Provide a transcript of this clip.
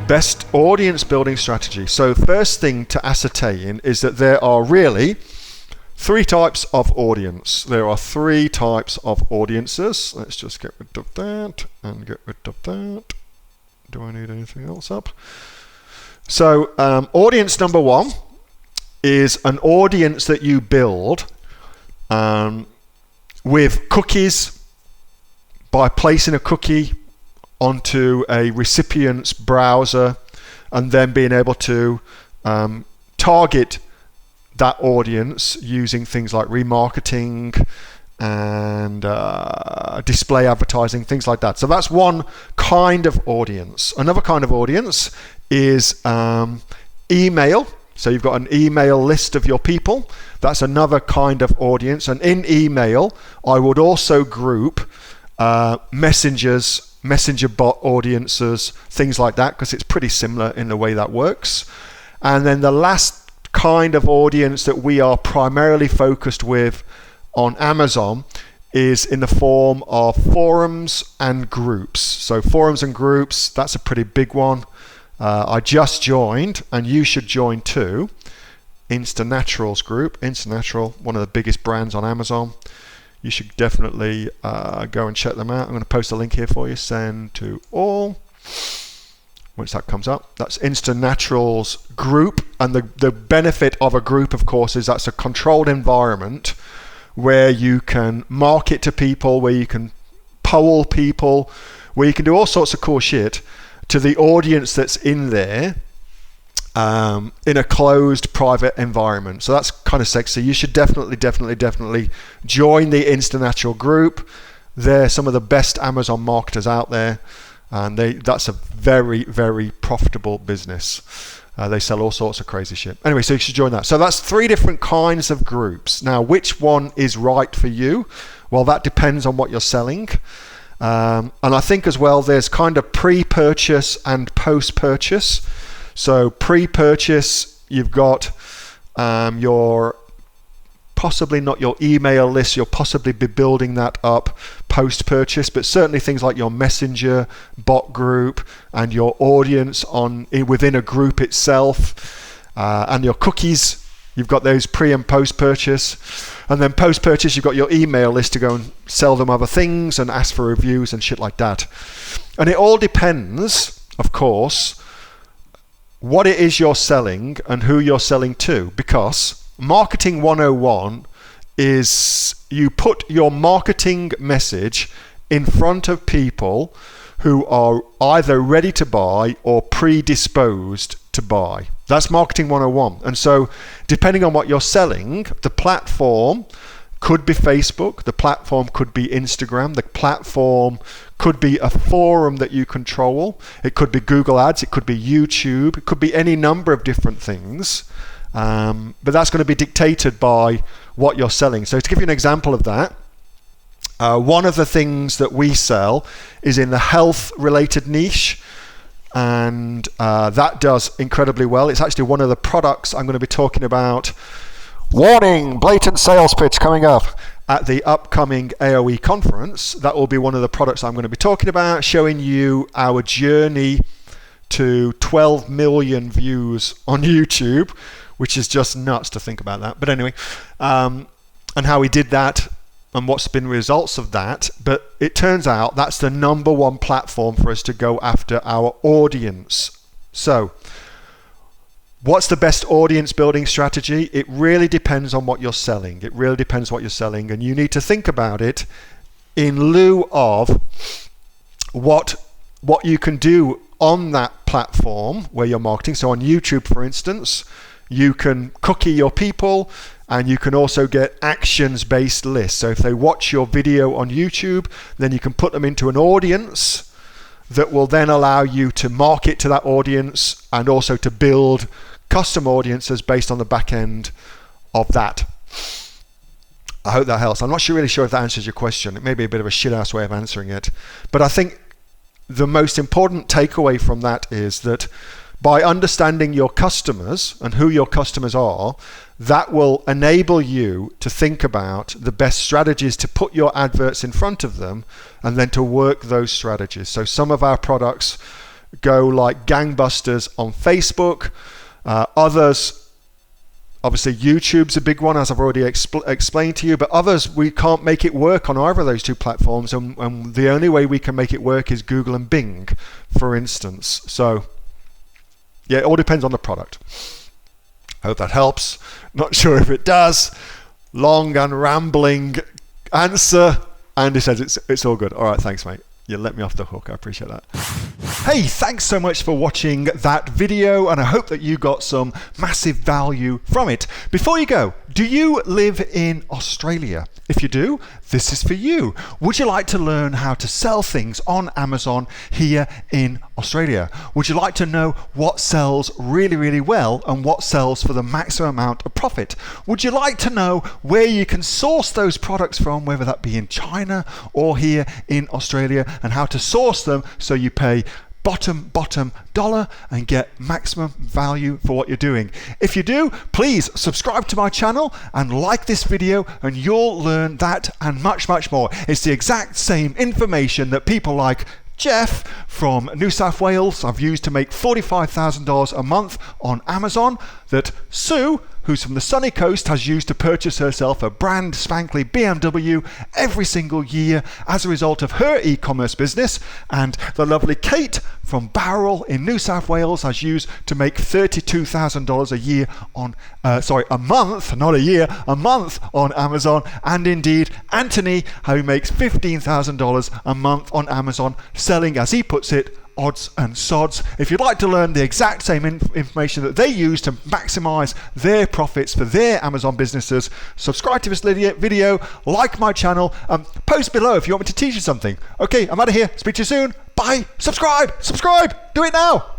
Best audience building strategy. So first thing to ascertain is that there are really three types of audience. There are three types of audiences. Let's just get rid of that and get rid of that. Do I need anything else up? So audience number one is an audience that you build with cookies, by placing a cookie onto a recipient's browser and then being able to target that audience using things like remarketing and display advertising, things like that. So that's one kind of audience. Another kind of audience is email. So you've got an email list of your people. That's another kind of audience. And in email, I would also group messenger bot audiences, things like that, because it's pretty similar in the way that works. And then the last kind of audience that we are primarily focused with on Amazon is in the form of forums and groups. So forums and groups, that's a pretty big one. I just joined, and you should join too, Instanaturals group. Instantnatural, one of the biggest brands on Amazon. You should definitely go and check them out. I'm going to post a link here for you. Send to all. Once that comes up, that's Instanaturals group. And the benefit of a group, of course, is that's a controlled environment where you can market to people, where you can poll people, where you can do all sorts of cool shit to the audience that's in there in a closed private environment. So that's kind of sexy. You should definitely join the Instantnatural group. They're some of the best Amazon marketers out there, and that's a very, very profitable business. They sell all sorts of crazy shit. Anyway, so you should join that. So that's three different kinds of groups. Now, which one is right for you? Well, that depends on what you're selling. And I think as well, there's kind of pre-purchase and post-purchase. So pre-purchase, you've got your possibly not your email list. You'll possibly be building that up post-purchase, but certainly things like your messenger bot group and your audience within a group itself, and your cookies. You've got those pre and post-purchase. And then post-purchase, you've got your email list to go and sell them other things and ask for reviews and shit like that. And it all depends, of course, what it is you're selling and who you're selling to. Because Marketing 101 is you put your marketing message in front of people who are either ready to buy or predisposed to buy. That's Marketing 101. And so depending on what you're selling, the platform could be Facebook, the platform could be Instagram, the platform could be a forum that you control, it could be Google Ads, it could be YouTube, it could be any number of different things. But that's going to be dictated by what you're selling. So to give you an example of that, one of the things that we sell is in the health related niche. And that does incredibly well. It's actually one of the products I'm going to be talking about. Warning, blatant sales pitch coming up at the upcoming AOE conference. That will be one of the products I'm going to be talking about, showing you our journey to 12 million views on YouTube, which is just nuts to think about that. But anyway, and how we did that and what's been results of that. But it turns out that's the number one platform for us to go after our audience. So what's the best audience building strategy? It really depends on what you're selling. It really depends what you're selling, and you need to think about it in lieu of what you can do on that platform where you're marketing. So on YouTube, for instance, you can cookie your people, and you can also get actions-based lists. So if they watch your video on YouTube, then you can put them into an audience that will then allow you to market to that audience and also to build custom audiences based on the back end of that. I hope that helps. I'm not really sure if that answers your question. It may be a bit of a shit-ass way of answering it. But I think the most important takeaway from that is that by understanding your customers and who your customers are, that will enable you to think about the best strategies to put your adverts in front of them and then to work those strategies. So some of our products go like gangbusters on Facebook. Others, obviously YouTube's a big one, as I've already explained to you, but others, we can't make it work on either of those two platforms, and the only way we can make it work is Google and Bing, for instance. So yeah, it all depends on the product. I hope that helps. Not sure if it does. Long and rambling answer. Andy says it's all good. All right, thanks, mate. You let me off the hook. I appreciate that. Hey, thanks so much for watching that video, and I hope that you got some massive value from it. Before you go, do you live in Australia? If you do, this is for you. Would you like to learn how to sell things on Amazon here in Australia? Would you like to know what sells really, really well and what sells for the maximum amount of profit? Would you like to know where you can source those products from, whether that be in China or here in Australia, and how to source them so you pay bottom dollar and get maximum value for what you're doing? If you do, please subscribe to my channel and like this video, and you'll learn that and much more. It's the exact same information that people like Jeff from New South Wales I've used to make $45,000 a month on Amazon, that Sue, who's from the sunny coast, has used to purchase herself a brand spankly BMW every single year as a result of her e-commerce business, and the lovely Kate from Bowral in New South Wales has used to make $32,000 a year on, a month, not a year, a month on Amazon, and indeed Anthony, who makes $15,000 a month on Amazon, selling, as he puts it, odds and sods. If you'd like to learn the exact same information that they use to maximize their profits for their Amazon businesses, subscribe to this video, like my channel, post below if you want me to teach you something. Okay, I'm out of here. Speak to you soon. Bye. Subscribe. Do it now.